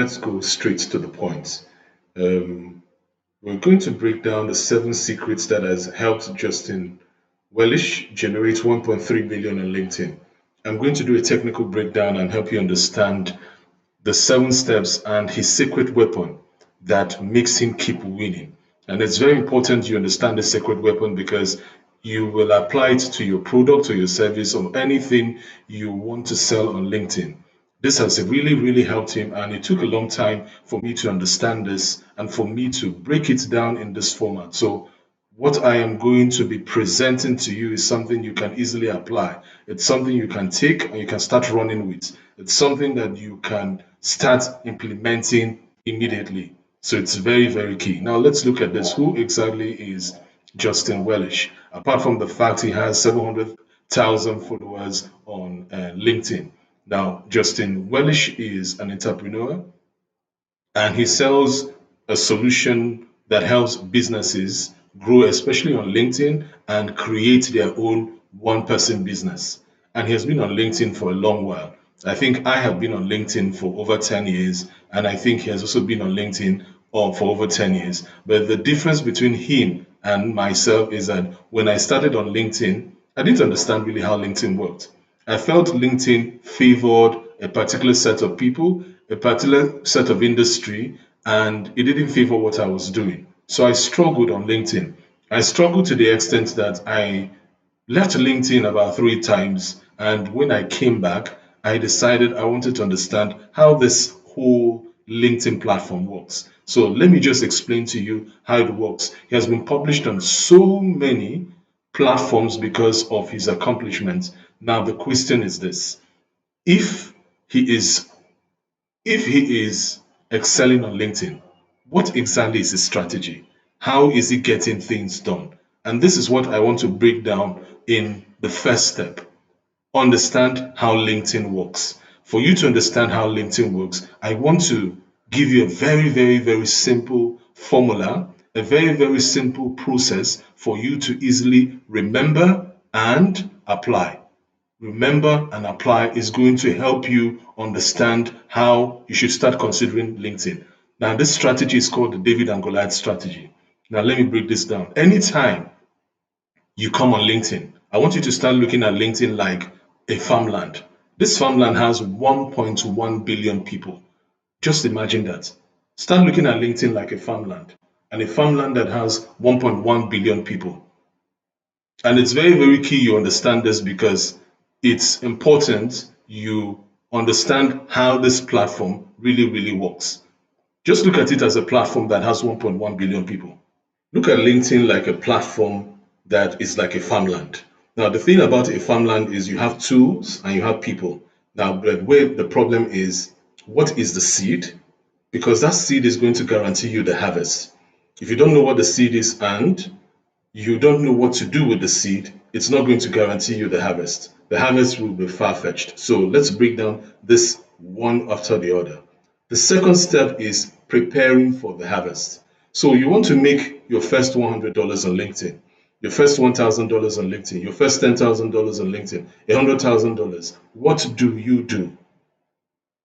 Let's go straight to the point. Um, we're going to break down the 7 secrets that has helped Justin Welsh generate 1.3 billion on LinkedIn. I'm going to do a technical breakdown and help you understand the 7 steps and his secret weapon that makes him keep winning. And it's very important you understand the secret weapon because you will apply it to your product or your service or anything you want to sell on LinkedIn. This has really, really helped him, and it took a long time for me to understand this and for me to break it down in this format. So, what I am going to be presenting to you is something you can easily apply. It's something you can take and you can start running with. It's something that you can start implementing immediately. So it's very, very key. Now let's look at this. Who exactly is Justin Welsh? Apart from the fact he has 700,000 followers on LinkedIn. Now, Justin Welsh is an entrepreneur and he sells a solution that helps businesses grow, especially on LinkedIn, and create their own one person business. And he has been on LinkedIn for a long while. I think I have been on LinkedIn for over 10 years, and I think he has also been on LinkedIn for over 10 years. But the difference between him and myself is that when I started on LinkedIn, I didn't understand really how LinkedIn worked. I felt LinkedIn favored a particular set of people, a particular set of industry, and it didn't favor what I was doing. So I struggled on LinkedIn. I struggled to the extent that I left LinkedIn about 3 times. And when I came back, I decided I wanted to understand how this whole LinkedIn platform works. So let me just explain to you how it works. He has been published on so many platforms because of his accomplishments. Now the question is this: if he is if he is excelling on LinkedIn, what exactly is his strategy? How is he getting things done? And this is what I want to break down in the first step. Understand how LinkedIn works. For you to understand how LinkedIn works, I want to give you a very, very, very simple formula, a very, very simple process for you to easily remember and apply. Remember and apply is going to help you understand how you should start considering LinkedIn. Now, this strategy is called the David and Goliath strategy. Now, let me break this down. Anytime you come on LinkedIn, I want you to start looking at LinkedIn like a farmland. This farmland has 1.1 billion people. Just imagine that. Start looking at LinkedIn like a farmland, and a farmland that has 1.1 billion people. And it's very, very key you understand this because it's important you understand how this platform really, really works. Just look at it as a platform that has 1.1 billion people. Look at LinkedIn like a platform that is like a farmland. Now, the thing about a farmland is you have tools and you have people. Now, but where the problem is, what is the seed? Because that seed is going to guarantee you the harvest. If you don't know what the seed is and you don't know what to do with the seed, it's not going to guarantee you the harvest. The harvest will be far fetched. So let's break down this one after the other. The second step is preparing for the harvest. So you want to make your first $100 on LinkedIn, your first $1,000 on LinkedIn, your first $10,000 on LinkedIn, $100,000. What do you do?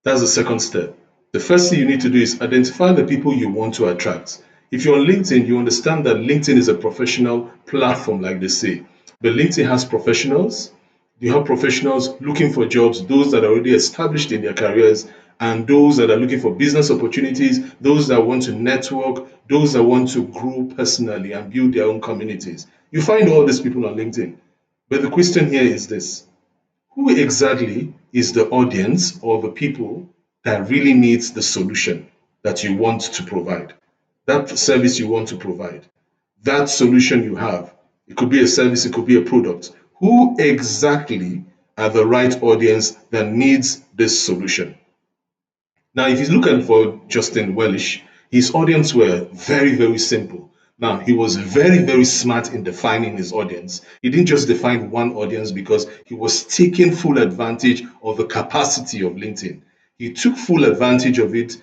That's the second step. The first thing you need to do is identify the people you want to attract. If you're on LinkedIn, you understand that LinkedIn is a professional platform, like they say. But LinkedIn has professionals. You have professionals looking for jobs, those that are already established in their careers, and those that are looking for business opportunities, those that want to network, those that want to grow personally and build their own communities. You find all these people on LinkedIn. But the question here is this: who exactly is the audience or the people that really needs the solution that you want to provide, that service you want to provide, that solution you have? It could be a service, it could be a product. Who exactly are the right audience that needs this solution? Now, if you look at for Justin Welsh, his audience were very, very simple. Now, he was very, very smart in defining his audience. He didn't just define one audience because he was taking full advantage of the capacity of LinkedIn. He took full advantage of it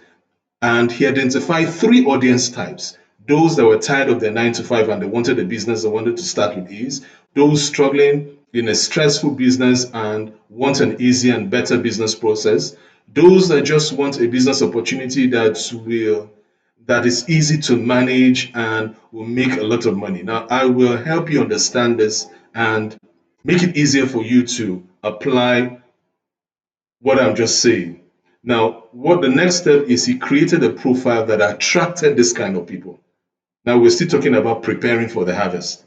and he identified 3 audience types: those that were tired of their 9 to 5 and they wanted a business they wanted to start with ease, those struggling in a stressful business and want an easy and better business process, Those that just want a business opportunity that is easy to manage and will make a lot of money. Now, I will help you understand this and make it easier for you to apply what I'm just saying. Now, what the next step is, he created a profile that attracted this kind of people. Now, we're still talking about preparing for the harvest.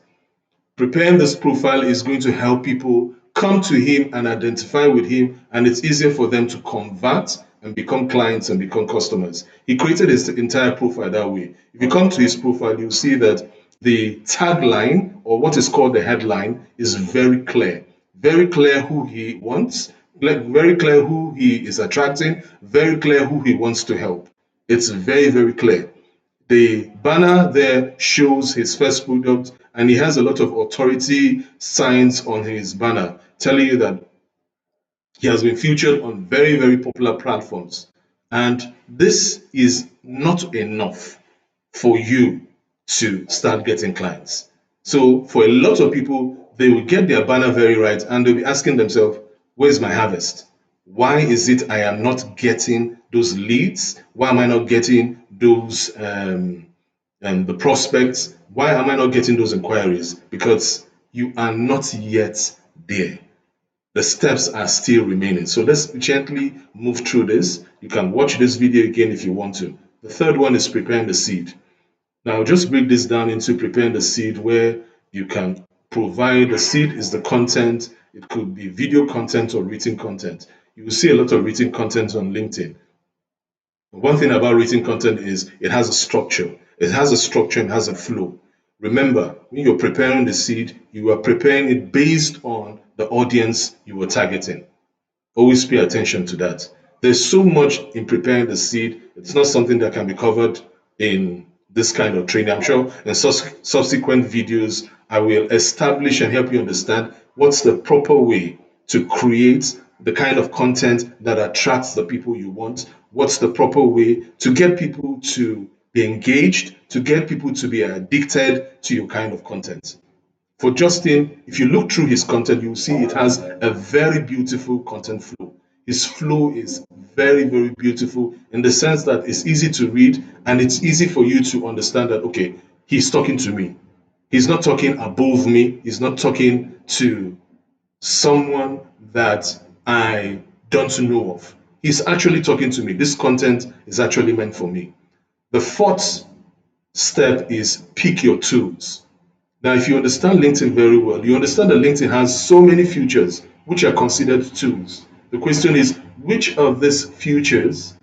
Preparing this profile is going to help people come to him and identify with him, and it's easier for them to convert and become clients and become customers. He created his entire profile that way. If you come to his profile, you'll see that the tagline, or what is called the headline, is very clear. Very clear who he wants, like very clear who he is attracting, very clear who he wants to help. It's very, very clear. The banner there shows his first product, and he has a lot of authority signs on his banner telling you that he has been featured on very, very popular platforms. And this is not enough for you to start getting clients. So, for a lot of people, they will get their banner very right and they'll be asking themselves, where's my harvest? Why is it I am not getting those leads? Why am I not getting those the prospects? Why am I not getting those inquiries? Because you are not yet there. The steps are still remaining. So let's gently move through this. You can watch this video again if you want to. The third one is preparing the seed. Now, just break this down into preparing the seed, where you can provide the seed is the content. It could be video content or written content. You will see a lot of written content on LinkedIn. One thing about written content is it has a structure. It has a structure and has a flow. Remember, when you're preparing the seed, you are preparing it based on the audience you were targeting. Always pay attention to that. There's so much in preparing the seed. It's not something that can be covered in this kind of training. I'm sure in subsequent videos, I will establish and help you understand what's the proper way to create the kind of content that attracts the people you want. What's the proper way to get people to be engaged, to get people to be addicted to your kind of content. For Justin, if you look through his content, you'll see it has a very beautiful content flow. His flow is very, very beautiful in the sense that it's easy to read and it's easy for you to understand that, okay, he's talking to me. He's not talking above me. He's not talking to someone that I don't know of. He's actually talking to me. This content is actually meant for me. The fourth step is pick your tools. Now, if you understand LinkedIn very well, you understand that LinkedIn has so many features which are considered tools. The question is, which of these features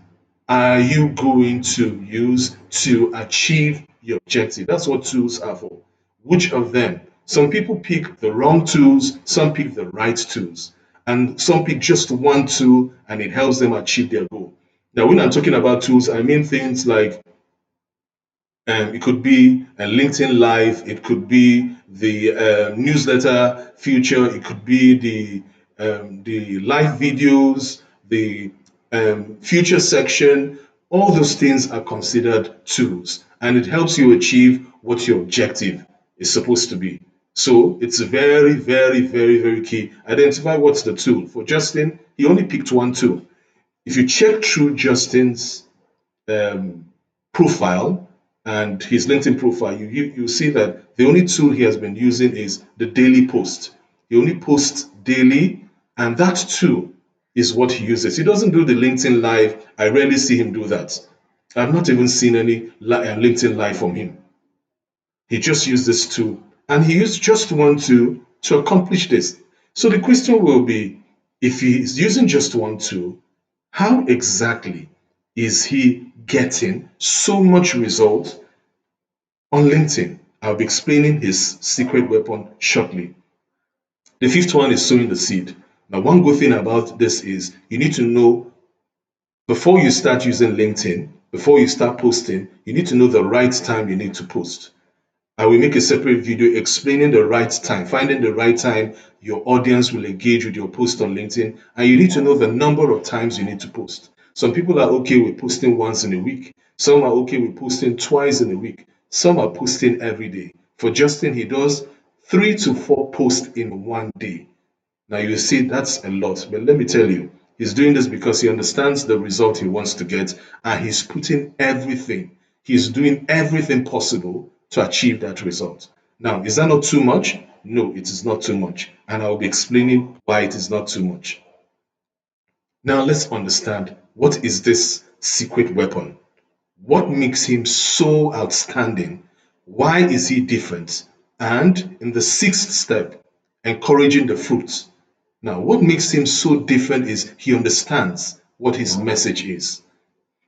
are you going to use to achieve your objective? That's what tools are for. Which of them? Some people pick the wrong tools, some pick the right tools, and some pick just one tool and it helps them achieve their goal. Now, when I'm talking about tools, I mean things like it could be a LinkedIn Live, it could be the newsletter feature, it could be the live videos, the future section. All those things are considered tools, and it helps you achieve what your objective is supposed to be. So it's very, very, very, very key. Identify what's the tool. For Justin, he only picked one tool. If you check through Justin's um, profile and his LinkedIn profile, you see that the only tool he has been using is the daily post. He only posts daily, and that tool is what he uses. He doesn't do the LinkedIn Live. I rarely see him do that. I've not even seen any LinkedIn Live from him. He just used this tool, and he used just one tool to accomplish this. So the question will be, if he is using just one tool, how exactly is he getting so much result on LinkedIn? I'll be explaining his secret weapon shortly. The fifth one is sowing the seed. Now, one good thing about this is you need to know before you start using LinkedIn, before you start posting, you need to know the right time you need to post. I will make a separate video explaining the right time, finding the right time your audience will engage with your post on LinkedIn, and you need to know the number of times you need to post. Some people are okay with posting once in a week. Some are okay with posting twice in a week. Some are posting every day. For Justin, he does 3 to 4 posts in one day. Now you see that's a lot, but let me tell you, He's doing this because he understands the result he wants to get, and he's putting everything, he's doing everything possible to achieve that result. Now, is that not too much? No, it is not too much. And I'll be explaining why it is not too much. Now, let's understand, what is this secret weapon? What makes him so outstanding? Why is he different? And in the sixth step, encouraging the fruits. Now, what makes him so different is he understands what his message is.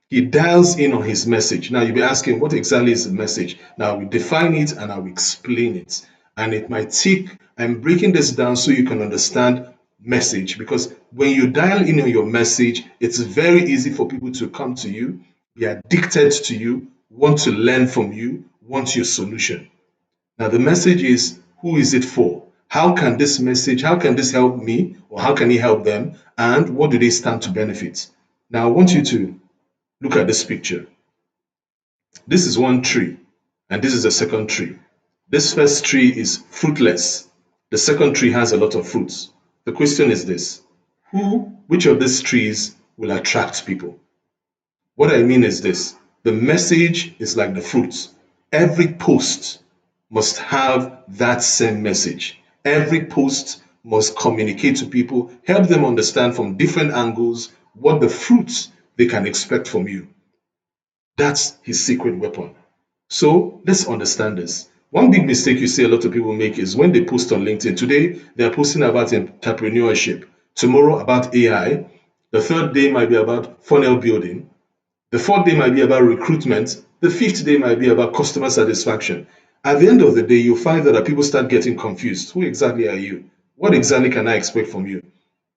He dials in on his message. Now, you'll be asking, what exactly is the message? Now, we define it and I will explain it. And it might take, I'm breaking this down so you can understand message, because when you dial in on your message, it's very easy for people to come to you, be addicted to you, want to learn from you, want your solution. Now, the message is, who is it for? How can this help me? Or how can it help them? And what do they stand to benefit? Now, I want you to look at this picture. This is one tree, and this is a second tree. This first tree is fruitless. The second tree has a lot of fruits. The question is this: which of these trees will attract people? What I mean is this: the message is like the fruits. Every post must have that same message. Every post must communicate to people, help them understand from different angles what the fruits they can expect from you. That's his secret weapon. So let's understand this. One big mistake you see a lot of people make is when they post on LinkedIn. Today, they're posting about entrepreneurship. Tomorrow, about AI. The third day might be about funnel building. The fourth day might be about recruitment. The fifth day might be about customer satisfaction. At the end of the day, you find that people start getting confused. Who exactly are you? What exactly can I expect from you?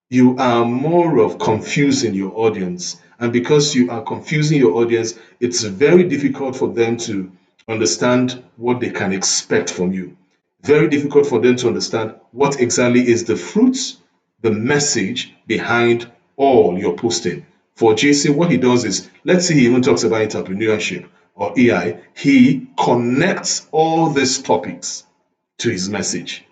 You are more of confusing your audience. And because you are confusing your audience, it's very difficult for them to understand what they can expect from you. Very difficult for them to understand what exactly is the fruits, the message behind all your posting. For JC, what he does is, let's say he even talks about entrepreneurship or AI, he connects all these topics to his message.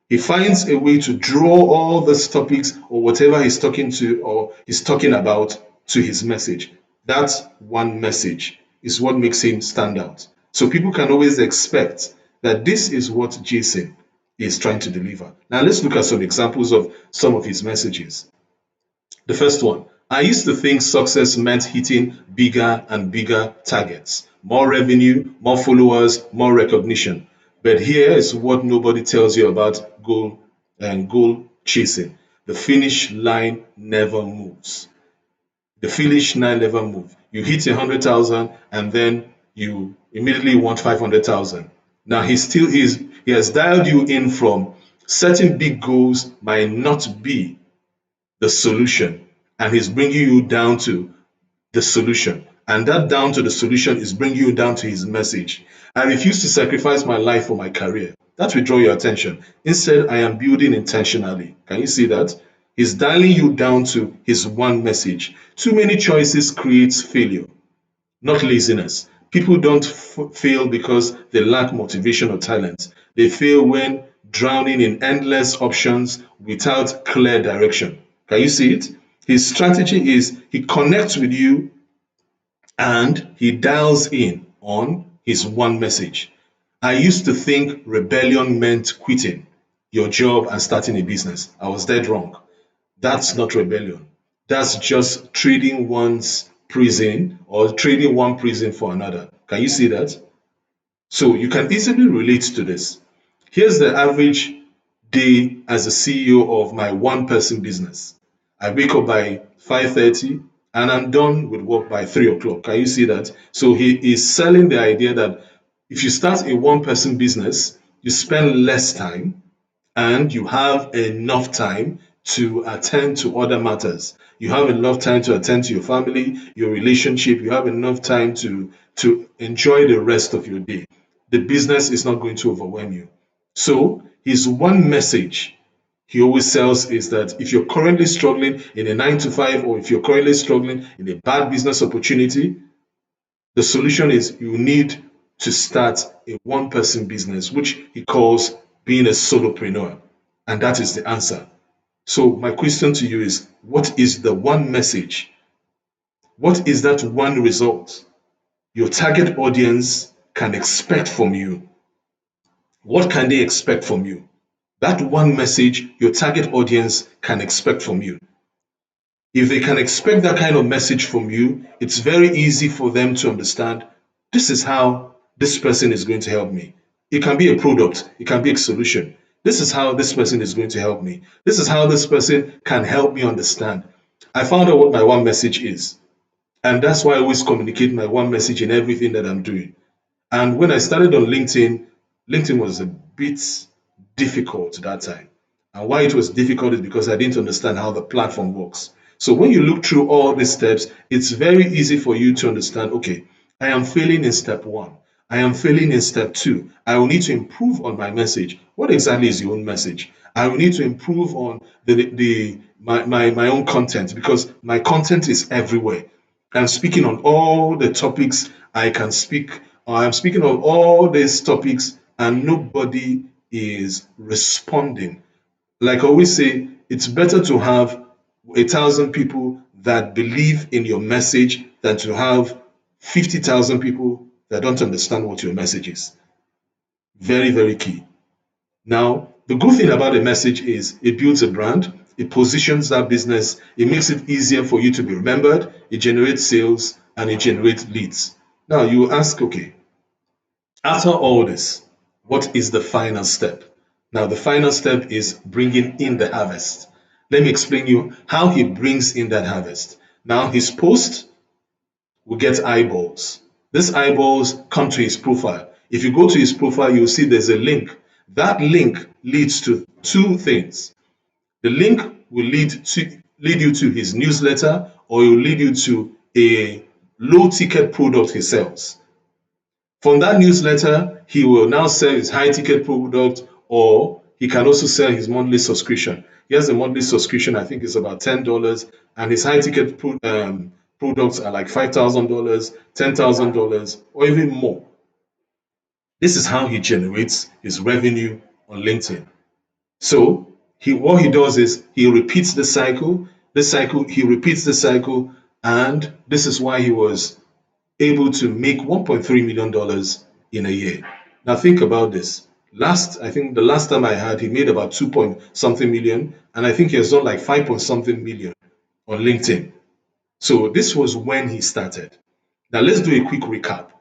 He finds a way to draw all these topics or whatever he's talking to or he's talking about to his message. That one message is what makes him stand out. So people can always expect that this is what Jason is trying to deliver. Now let's look at some examples of some of his messages. The first one: I used to think success meant hitting bigger and bigger targets, more revenue, more followers, more recognition. But here is what nobody tells you about goal chasing. The finish line never moves. The finish line never moves. You hit 100,000 and then you immediately want 500,000. Now he has dialed you in from setting big goals might not be the solution, and he's bringing you down to the solution, and that down to the solution is bringing you down to his message. I refuse to sacrifice my life for my career. That will draw your attention. Instead, I am building intentionally. Can you see that? He's dialing you down to his one message. Too many choices creates failure, not laziness. People don't fail because they lack motivation or talent. They fail when drowning in endless options without clear direction. Can you see it? His strategy is he connects with you and he dials in on his one message. I used to think rebellion meant quitting your job and starting a business. I was dead wrong. That's not rebellion. That's just trading one's prison or trading one prison for another. Can you see that? So you can easily relate to this. Here's the average day as a CEO of my one person business. I wake up by 5:30 and I'm done with work by 3 o'clock. Can you see that? So he is selling the idea that if you start a one person business, you spend less time and you have enough time to attend to other matters. You have enough time to attend to your family, your relationship. You have enough time to enjoy the rest of your day. The business is not going to overwhelm you. So his one message he always sells is that if you're currently struggling in a 9 to 5, or if you're currently struggling in a bad business opportunity, the solution is you need to start a one person business, which he calls being a solopreneur. And that is the answer. So my question to you is, what is the one message? What is that one result your target audience can expect from you? What can they expect from you? That one message your target audience can expect from you. If they can expect that kind of message from you, it's very easy for them to understand this is how this person is going to help me. It can be a product, it can be a solution. This is how this person is going to help me. This is how this person can help me understand. I found out what my one message is. And that's why I always communicate my one message in everything that I'm doing. And when I started on LinkedIn, LinkedIn was a bit difficult that time. And why it was difficult is because I didn't understand how the platform works. So when you look through all these steps, it's very easy for you to understand, okay, I am failing in step one. I am failing in step two. I will need to improve on my message. What exactly is your own message? I will need to improve on my own content because my content is everywhere. I'm speaking on all the topics I can speak. I'm speaking on all these topics, and nobody is responding. Like I always say, it's better to have 1,000 people that believe in your message than to have 50,000 people that don't understand what your message is. Very, very key. Now, the good thing about a message is it builds a brand, it positions that business, it makes it easier for you to be remembered, it generates sales, and it generates leads. Now, you ask, okay, after all this, what is the final step? Now, the final step is bringing in the harvest. Let me explain you how he brings in that harvest. Now, his post will get eyeballs. These eyeballs come to his profile. If you go to his profile, you'll see there's a link. That link leads to two things. The link will lead you to his newsletter, or it will lead you to a low ticket product he sells. From that newsletter, he will now sell his high ticket product, or he can also sell his monthly subscription. He has a monthly subscription, I think it's about $10, and his high ticket products are like $5,000, $10,000, or even more. This is how he generates his revenue on LinkedIn. So what he does is he repeats the cycle, he repeats the cycle, and this is why he was able to make $1.3 million in a year. Now think about this. I think the last time I had, he made about 2 point something million, and I think he has done like 5 point something million on LinkedIn. So this was when he started. Now let's do a quick recap.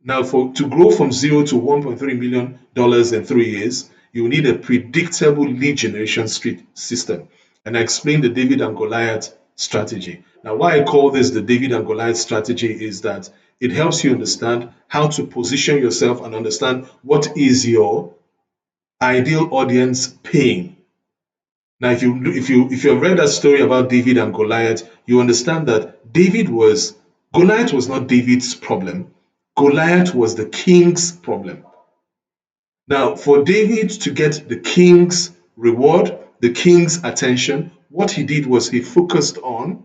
Now, to grow from zero to $1.3 million in 3 years, you need a predictable lead generation system. And I explained the David and Goliath strategy. Now, why I call this the David and Goliath strategy is that it helps you understand how to position yourself and understand what is your ideal audience paying. Now, if you have read that story about David and Goliath, you understand that Goliath was not David's problem. Goliath was the king's problem. Now, for David to get the king's reward, the king's attention, what he did was he focused on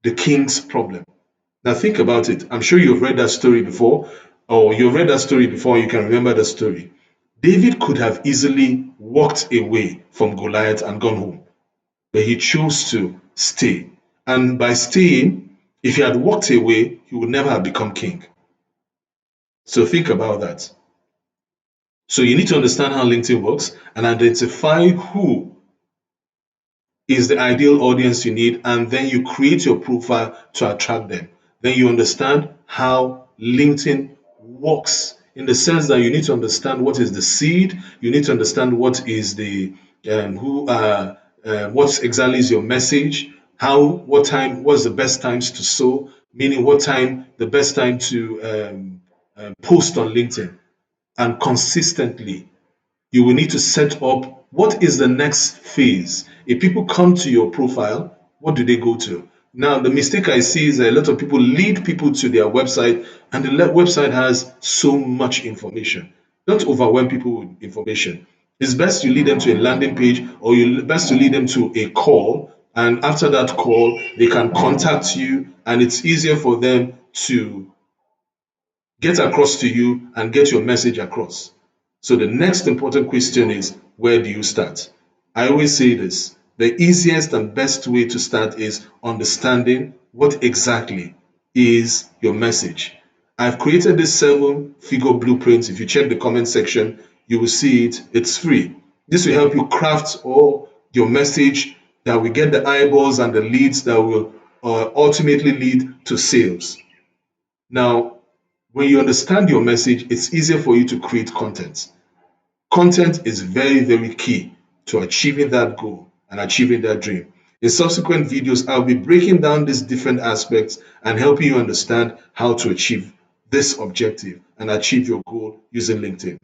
the king's problem. Now, think about it. I'm sure you've read that story before, or you've read that story before, you can remember the story. David could have easily walked away from Goliath and gone home, but he chose to stay. And by staying, if he had walked away, he would never have become king. So think about that. So you need to understand how LinkedIn works and identify who is the ideal audience you need, and then you create your profile to attract them. Then you understand how LinkedIn works in the sense that you need to understand what is the seed, you need to understand what is the what exactly is your message, what's the best times to sow, meaning what time the best time to post on LinkedIn, and consistently you will need to set up what is the next phase. If people come to your profile, what do they go to? Now, the mistake I see is that a lot of people lead people to their website, and the website has so much information. Don't overwhelm people with information. It's best you lead them to a landing page, or best to lead them to a call, and after that call, they can contact you, and it's easier for them to get across to you and get your message across. So the next important question is, where do you start? I always say this. The easiest and best way to start is understanding what exactly is your message. I've created this 7-figure blueprint. If you check the comment section, you will see it. It's free. This will help you craft all your message that will get the eyeballs and the leads that will ultimately lead to sales. Now, when you understand your message, it's easier for you to create content. Content is very, very key to achieving that goal and achieving that dream. In subsequent videos, I'll be breaking down these different aspects and helping you understand how to achieve this objective and achieve your goal using LinkedIn.